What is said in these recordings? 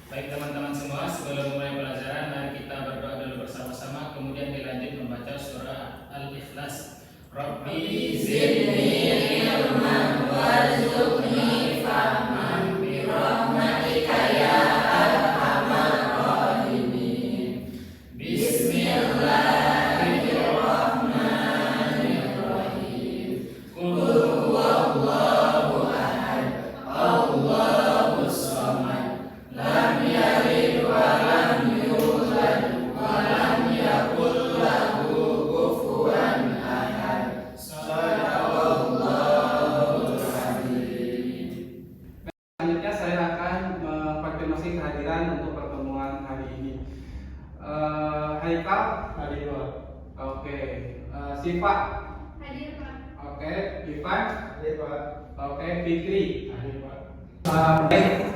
Baik teman-teman semua, sebelum mulai pelajaran, mari kita berdoa dulu bersama-sama, kemudian dilanjut membaca surah Al-Ikhlas. Rabbi zidni ilman warzuqni fahman birahmatika ya arhamar rahimin. Bismillahirrahmanirrahim. Qul huwallahu ahad, Allahus samad, lam yalid wa lam yulad wa lam yakul lahu kufuwan ahad. Shadaqallahul azim. Selanjutnya saya akan mengkonfirmasi kehadiran untuk pertemuan hari ini. Haikal hadir. Oke. Siva Hadir, Pak. oke. Ivan Hadir, Pak. oke. Fikri Hadir, Pak.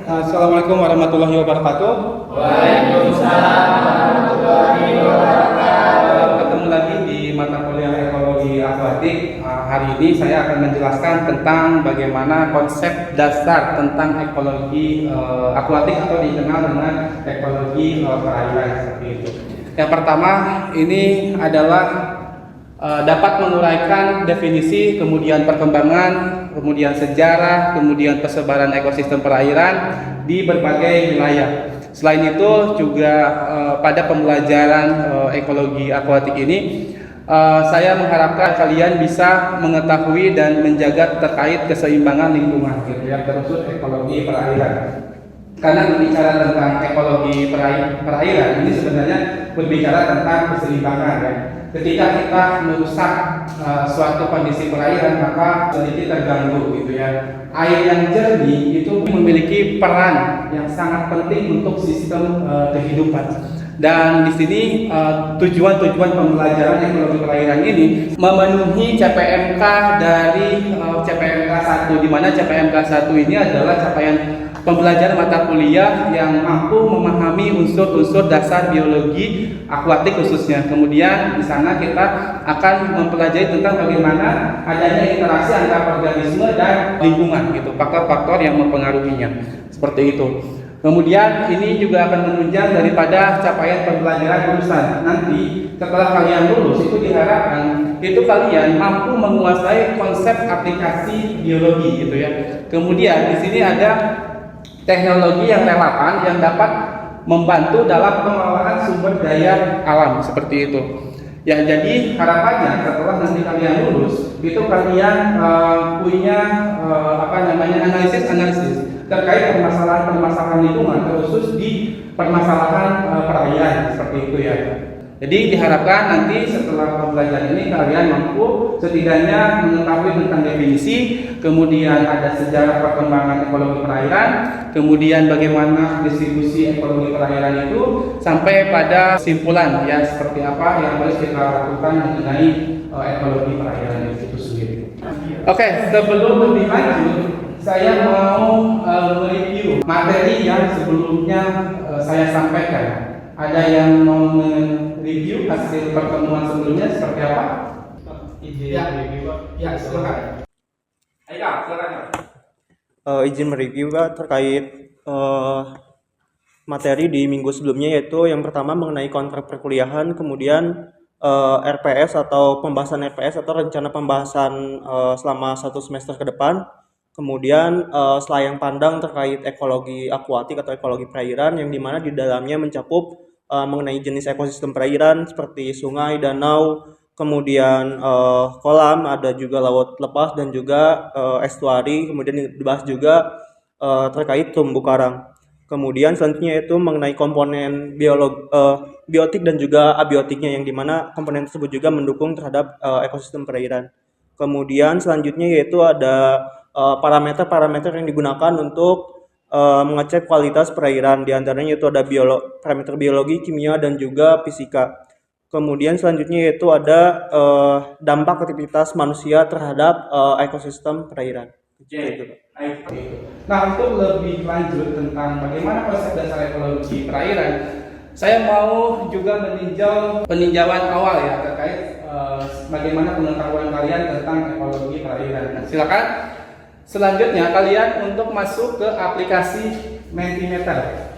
Assalamualaikum warahmatullahi wabarakatuh. Waalaikumsalam warahmatullahi wabarakatuh. Ketemu lagi di mata kuliah ekologi akuatik. Hari ini saya akan menjelaskan tentang bagaimana konsep dasar tentang ekologi akuatik atau dikenal dengan ekologi perairan seperti itu. Yang pertama ini adalah dapat menguraikan definisi, kemudian perkembangan, kemudian sejarah, kemudian persebaran ekosistem perairan di berbagai wilayah. Selain itu juga pada pembelajaran ekologi akuatik ini saya mengharapkan kalian bisa mengetahui dan menjaga terkait keseimbangan lingkungan gitu ya, termasuk ekologi perairan. Karena berbicara tentang ekologi perairan ini sebenarnya berbicara tentang keseimbangan ya. Ketika kita merusak suatu kondisi perairan maka sedikit terganggu gitu ya. Air yang jernih itu memiliki peran yang sangat penting untuk sistem kehidupan. Dan di sini tujuan-tujuan pembelajaran ekologi perairan ini memenuhi CPMK dari CPMK 1, di mana CPMK 1 ini adalah capaian pembelajaran mata kuliah yang mampu memahami unsur-unsur dasar biologi akuatik khususnya. Kemudian di sana kita akan mempelajari tentang bagaimana adanya interaksi antara organisme dan lingkungan gitu, faktor-faktor yang mempengaruhinya. Seperti itu. Kemudian ini juga akan menunjang daripada capaian pembelajaran jurusan. Nanti setelah kalian lulus itu diharapkan itu kalian mampu menguasai konsep aplikasi biologi gitu ya. Kemudian di sini ada teknologi yang relevan yang dapat membantu dalam pengelolaan sumber daya alam seperti itu. Ya, jadi harapannya setelah nanti kalian lulus itu kalian punya analisis terkait permasalahan lingkungan khusus di permasalahan perairan seperti itu ya. Jadi diharapkan nanti setelah pembelajaran ini kalian mampu setidaknya mengetahui tentang definisi, kemudian ada sejarah perkembangan ekologi perairan, kemudian bagaimana distribusi ekologi perairan itu sampai pada kesimpulan ya seperti apa yang harus kita lakukan mengenai ekologi perairan itu sendiri. Oke, sebelum lebih lanjut saya mau mereview materi yang sebelumnya saya sampaikan. Ada yang mau mereview hasil pertemuan sebelumnya seperti apa? Izin review, Pak. Ya, silakan. Ayo, silakan. Izin mereview Pak terkait materi di minggu sebelumnya, yaitu yang pertama mengenai kontrak perkuliahan, kemudian RPS atau pembahasan RPS atau rencana pembahasan selama 1 semester ke depan, kemudian selayang pandang terkait ekologi akuatik atau ekologi perairan yang dimana di dalamnya mencakup mengenai jenis ekosistem perairan seperti sungai, danau, kemudian kolam, ada juga laut lepas dan juga estuari, kemudian dibahas juga terkait terumbu karang. Kemudian selanjutnya itu mengenai komponen biotik dan juga abiotiknya yang dimana komponen tersebut juga mendukung terhadap ekosistem perairan. Kemudian selanjutnya yaitu ada parameter-parameter yang digunakan untuk mengecek kualitas perairan, diantaranya itu ada parameter biologi, kimia, dan juga fisika. Kemudian selanjutnya yaitu ada dampak aktivitas manusia terhadap ekosistem perairan. Nah, untuk lebih lanjut tentang bagaimana konsep dasar ekologi perairan, saya mau juga peninjauan awal ya terkait bagaimana pengetahuan kalian tentang ekologi perairan. Silakan. Selanjutnya kalian untuk masuk ke aplikasi Mentimeter.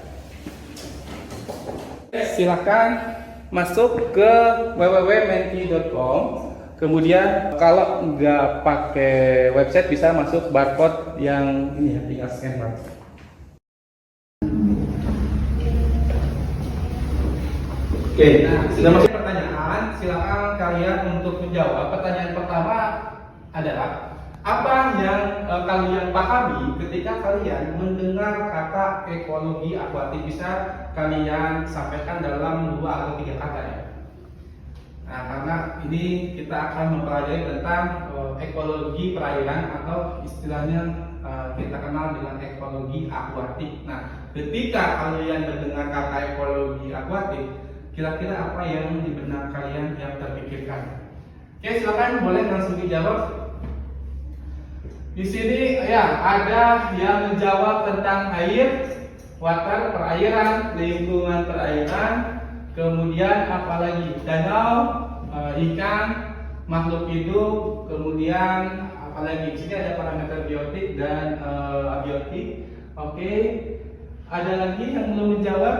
Silakan masuk ke www.menti.com. Kemudian kalau nggak pakai website bisa masuk barcode yang ini ya, tinggal scan barcode. Oke, nah, sudah masuk pertanyaan, silakan kalian untuk menjawab. Pertanyaan pertama adalah apa yang kalian pahami ketika kalian mendengar kata ekologi akuatik? Bisa kalian sampaikan dalam 2 atau 3 kata ya. Nah, karena ini kita akan mempelajari tentang ekologi perairan atau istilahnya kita kenal dengan ekologi akuatik. Nah, ketika kalian mendengar kata ekologi akuatik, kira-kira apa yang di benak kalian yang terpikirkan? Oke, silakan boleh langsung dijawab. Di sini ya ada yang menjawab tentang air, water, perairan, lingkungan perairan, kemudian apalagi danau, ikan, makhluk hidup, kemudian apalagi di sini ada parameter biotik dan abiotik. Oke, ada lagi yang belum menjawab?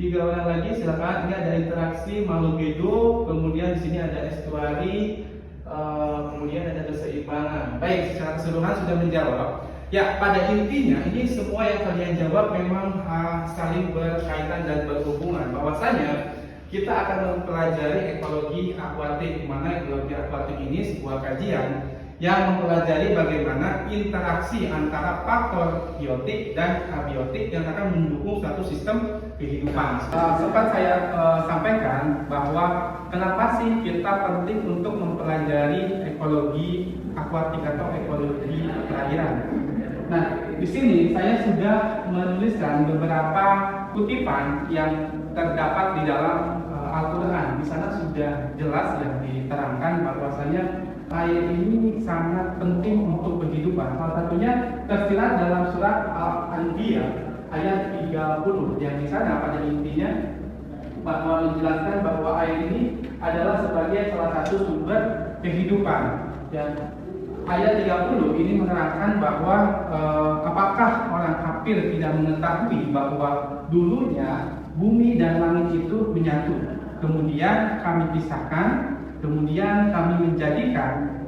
3 orang lagi, silakan. Ini ada interaksi makhluk hidup, kemudian di sini ada estuari, kemudian ada keseimbangan. Baik, secara keseluruhan sudah menjawab. Ya, pada intinya ini semua yang kalian jawab memang saling berkaitan dan berhubungan. Bahwasanya kita akan mempelajari ekologi akuatik, di mana ekologi akuatik ini sebuah kajian yang mempelajari bagaimana interaksi antara faktor biotik dan abiotik yang akan mendukung satu sistem kehidupan. Sempat saya sampaikan bahwa kenapa sih kita penting untuk mempelajari ekologi akuatik atau ekologi perairan. Nah, di sini saya sudah menuliskan beberapa kutipan yang terdapat di dalam Al-Quran. Di sana sudah jelas yang diterangkan bahwasanya air ini sangat penting untuk kehidupan. Salah satunya tersirat dalam surat Al-Anbiya ayat 30 yang di sana pada intinya bahwa menjelaskan bahwa air ini adalah sebagai salah satu sumber kehidupan. Dan ayat 30 ini menerangkan bahwa apakah orang kafir tidak mengetahui bahwa dulunya bumi dan langit itu menyatu, kemudian kami pisahkan, kemudian kami menjadikan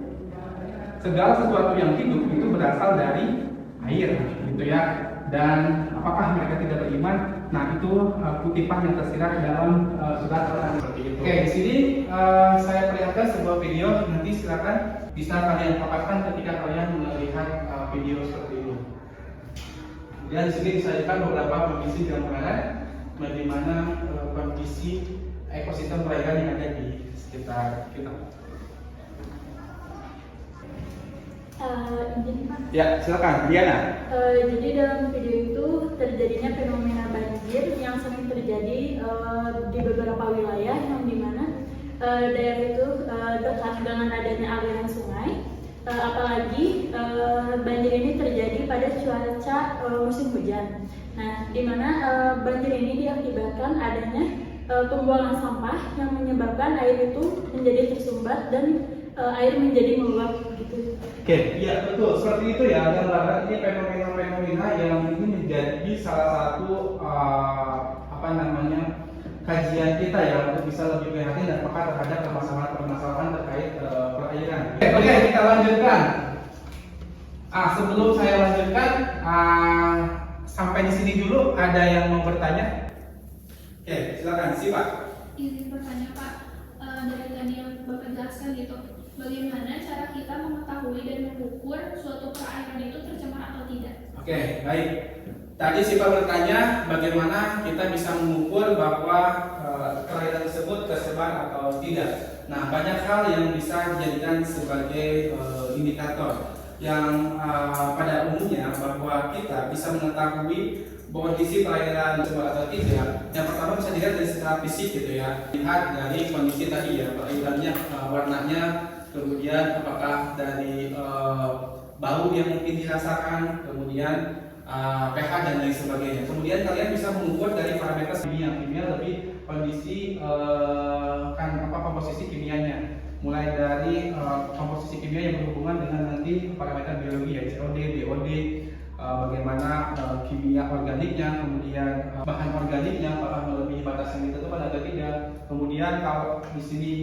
segala sesuatu yang hidup itu berasal dari air, gitu ya. Dan apakah mereka tidak beriman? Nah, itu kutipan yang tersirat dalam surat Al-Anbiya seperti itu. Oke, di sini saya perlihatkan sebuah video. Nanti silakan bisa kalian paparkan ketika kalian melihat video seperti ini. Kemudian di sini disajikan beberapa kondisi gambaran bagaimana kondisi ekosistem perairan yang ada di sekitar kita. Ya, silakan, Diana. Jadi dalam video itu terjadinya fenomena banjir yang sering terjadi di beberapa wilayah yang dimana daerah itu dekat dengan adanya aliran sungai. Apalagi banjir ini terjadi pada cuaca musim hujan. Nah, di mana banjir ini diakibatkan adanya pembuangan sampah yang menyebabkan air itu menjadi tersumbat dan air menjadi meluap gitu. Oke, iya betul seperti itu ya. Dan ini fenomena-fenomena yang ini menjadi salah satu kajian kita ya untuk bisa lebih prihatin dan peka terhadap permasalahan terkait perairan. Oke, kita lanjutkan. Sebelum saya lanjutkan, sampai di sini dulu ada yang mau bertanya? Oke, silakan, Pak. Izin bertanya Pak, dari tadi yang Bapak jelaskan gitu, bagaimana cara kita mengetahui dan mengukur suatu perairan itu tercemar atau tidak? Oke, baik. Tadi Pak bertanya bagaimana kita bisa mengukur bahwa perairan tersebut tercemar atau tidak. Nah, banyak hal yang bisa dijadikan sebagai indikator yang pada umumnya bahwa kita bisa mengetahui kondisi perairan tercemar atau tidak. Yang pertama bisa dilihat dari secara fisik gitu ya. Lihat dari kondisi tadi ya, perairannya warnanya, kemudian apakah dari bau yang mungkin dirasakan, kemudian pH dan lain sebagainya. Kemudian kalian bisa mengukur dari parameter kimia lebih kondisi komposisi kimianya. Mulai dari komposisi kimia yang berhubungan dengan nanti parameter biologi ya, COD, DOD, bagaimana kimia organiknya, kemudian bahan organiknya apakah melebihi batas yang ditentukan atau tidak. Kemudian kalau di sini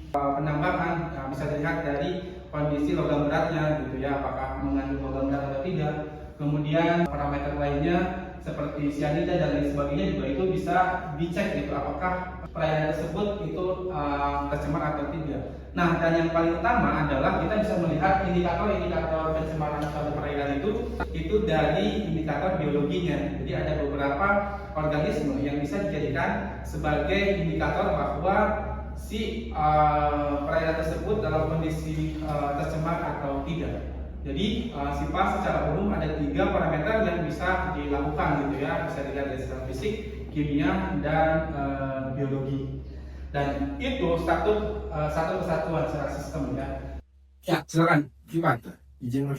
penambangan bisa dilihat dari kondisi logam beratnya gitu ya, apakah mengandung logam berat atau tidak. Kemudian parameter lainnya seperti sianida dan lain sebagainya juga itu bisa dicek gitu, apakah perairan tersebut itu tercemar atau tidak. Nah, dan yang paling utama adalah kita bisa melihat indikator-indikator pencemaran suatu perairan itu dari indikator biologinya. Jadi ada beberapa organisme yang bisa dijadikan sebagai indikator bahwa si perairan tersebut dalam kondisi tercemar atau tidak. Jadi SIPA secara umum ada 3 parameter yang bisa dilakukan gitu ya, bisa dilihat dari secara fisik, kimia, dan biologi. Dan itu satu kesatuan secara sistem ya. Ya, silakan, Ipan. Izin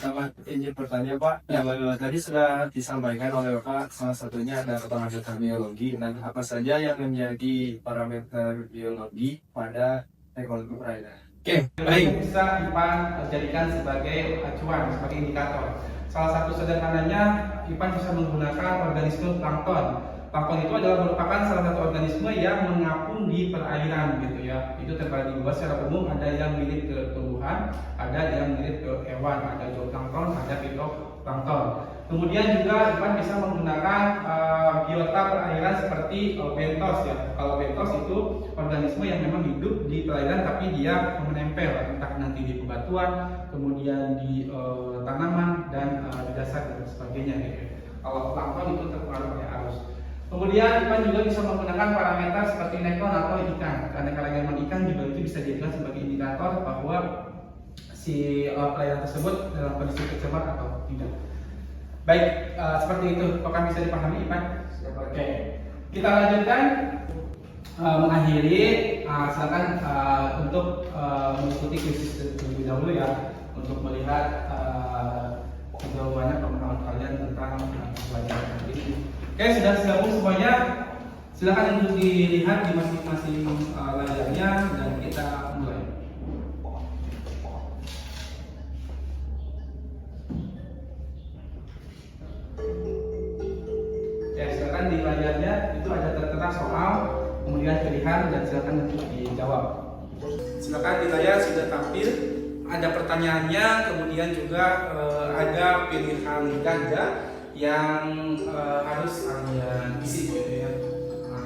bertanya Pak, yang tadi sudah disampaikan oleh Bapak, salah satunya ada parameter biologi. Nah, apa saja yang menjadi parameter biologi pada ekologi perairan? Oke, baik, bisa IPAN jadikan sebagai acuan, sebagai indikator. Salah satu sederhananya, IPAN bisa menggunakan organisme plankton. Plankton itu adalah merupakan salah satu organisme yang mengapung di perairan gitu ya. Itu terbagi dua secara umum, ada yang mirip ke tumbuhan, ada yang mirip ke hewan, ada zooplankton, ada fitoplankton. Kemudian juga IPAN bisa menggunakan biota perairan seperti bentos ya. Kalau bentos itu organisme yang memang hidup di perairan tapi dia menempel entah nanti di bebatuan, kemudian di tanaman dan di dasar dan sebagainya gitu. Kalau plankton itu terpengaruh oleh arus. Kemudian IPAN juga bisa menggunakan parameter seperti nekton atau ikan. Karena keragaman ikan juga itu bisa dijadikan sebagai indikator bahwa si perairan tersebut dalam kondisi tercemar atau tidak. Baik, seperti itu. Apakah bisa dipahami IPAN? Oke. Kita lanjutkan mengakhiri. Silakan untuk mengikuti krisis terlebih dahulu ya, untuk melihat sejauh mana pemahaman kalian tentang pelajaran ini. Oke, sudah segabung semuanya. Silakan untuk dilihat di masing-masing layarnya dan kita mulai. Ya, silakan di layarnya itu ada tertera soal, kemudian pilihan dan silakan untuk dijawab. Silakan di layar sudah tampil, ada pertanyaannya, kemudian juga ada pilihan ganda yang harus kalian isi gitu ya.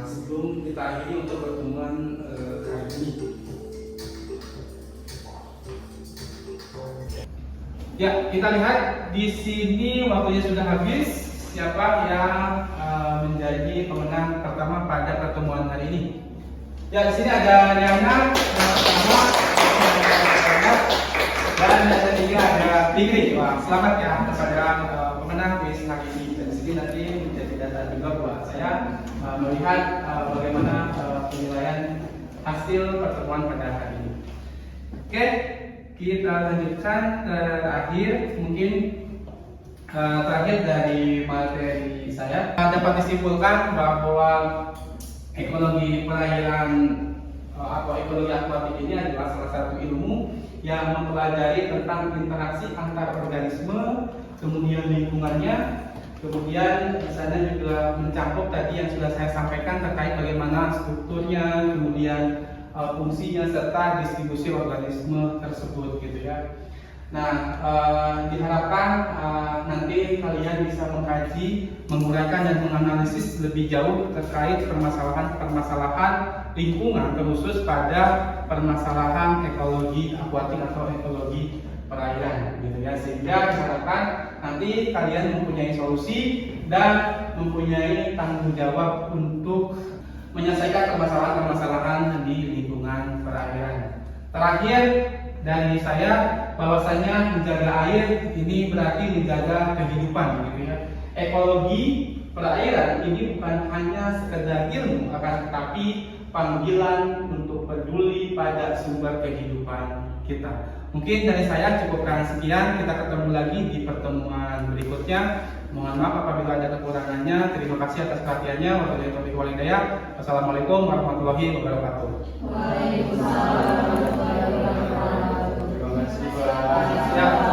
Sebelum kita akhiri untuk pertemuan hari ini. Ya, kita lihat di sini waktunya sudah habis. Siapa yang menjadi pemenang pertama pada pertemuan hari ini? Ya, di sini ada Riana yang pertama, dan yang ketiga ada Fikri. Wah, selamat ya kepada pemenang kuis hari ini. Dan di sini nanti menjadi data juga buat saya melihat bagaimana penilaian hasil pertemuan pada hari ini. Oke, kita lanjutkan terakhir mungkin. Terakhir dari materi saya dapat disimpulkan bahwa ekologi perairan atau ekologi akuatik ini adalah salah satu ilmu yang mempelajari tentang interaksi antar organisme, kemudian lingkungannya, kemudian di sana juga mencakup tadi yang sudah saya sampaikan terkait bagaimana strukturnya, kemudian fungsinya serta distribusi organisme tersebut gitu ya. Nah, diharapkan nanti kalian bisa mengkaji, menguraikan dan menganalisis lebih jauh terkait permasalahan lingkungan, terkhusus pada permasalahan ekologi akuatik atau ekologi perairan, gitu ya. Sehingga diharapkan nanti kalian mempunyai solusi dan mempunyai tanggung jawab untuk menyelesaikan permasalahan-permasalahan di lingkungan perairan. Terakhir dari saya, bahwasanya menjaga air ini berarti menjaga kehidupan gitu ya. Ekologi perairan ini bukan hanya sekedar ilmu, akan tetapi panggilan untuk peduli pada sumber kehidupan kita. Mungkin dari saya cukupkan sekian, kita ketemu lagi di pertemuan berikutnya. Mohon maaf apabila ada kekurangannya. Terima kasih atas perhatiannya. Wassalamualaikum warahmatullahi wabarakatuh. Waalaikumsalam warahmatullahi wabarakatuh. Terima kasih Pak. Ya.